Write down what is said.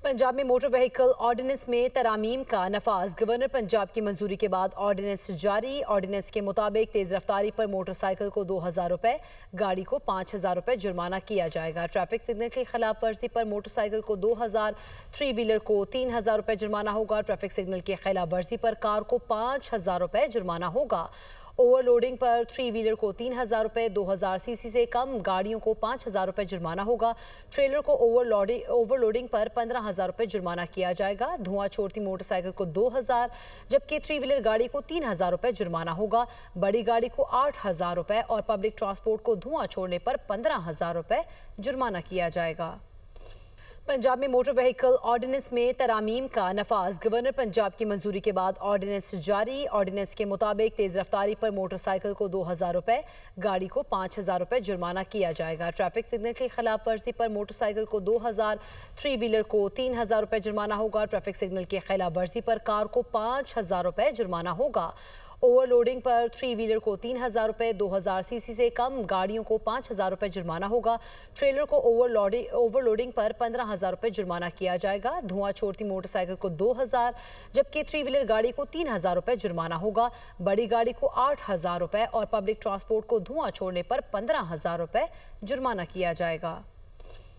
पंजाब में motor vehicle ordinance में तरामीम का नफाज। गवर्नर पंजाब की मंजूरी के बाद ऑर्डिनेंस जारी। ऑर्डिनेंस के मुताबिक तेज रफ्तारी पर मोटरसाइकिल को 2000 रुपए, गाड़ी को 5000 रुपए जुर्माना किया जाएगा। ट्रैफिक सिग्नल की खिलाफ वर्जी पर मोटरसाइकिल को 2000, थ्री व्हीलर को 3000 रुपए जुर्माना होगा। ट्रैफिक सिग्नल की खिलाफ वर्जी पर कार को 5000 रुपए जुर्माना होगा। ओवरलोडिंग पर थ्री व्हीलर को 3000 रुपए, 2000 सीसी से कम गाड़ियों को 5000 रुपए जुर्माना होगा। ट्रेलर को ओवरलोडिंग पर 15000 रुपए जुर्माना किया जाएगा। धुआं छोड़ती मोटरसाइकिल को 2000, जबकि थ्री व्हीलर गाड़ी को 3000 रुपए जुर्माना होगा। बड़ी गाड़ी को 8000 रुपए और पब्लिक ट्रांसपोर्ट को धुआं छोड़ने पर 15000 रुपए जुर्माना किया जाएगा। पंजाब में मोटर व्हीकल ऑर्डिनेंस में तरामीम का नफाज। गवर्नर पंजाब की मंजूरी के बाद ऑर्डिनेंस जारी। ऑर्डिनेंस के मुताबिक तेज रफ्तारी पर मोटरसाइकिल को 2000 रुपए, गाड़ी को 5000 रुपए जुर्माना किया जाएगा। ट्रैफिक सिग्नल की खिलाफ वर्जी पर मोटरसाइकिल को 2000, थ्री व्हीलर को 3000 रुपए जुर्माना होगा। ट्रैफिक सिग्नल की खिलाफ वर्जी पर कार को 5000 रुपए जुर्माना होगा। ओवरलोडिंग पर थ्री व्हीलर को 3000 रुपए, 2000 सीसी से कम गाड़ियों को 5000 रुपए जुर्माना होगा। ट्रेलर को ओवरलोडिंग पर 15000 रुपए जुर्माना किया जाएगा। धुआं छोड़ती मोटरसाइकिल को 2000, जबकि थ्री व्हीलर गाड़ी को 3000 रुपए जुर्माना होगा। बड़ी गाड़ी को 8000 रुपए और पब्लिक ट्रांसपोर्ट को धुआं छोड़ने पर 15000 रुपए जुर्माना किया जाएगा।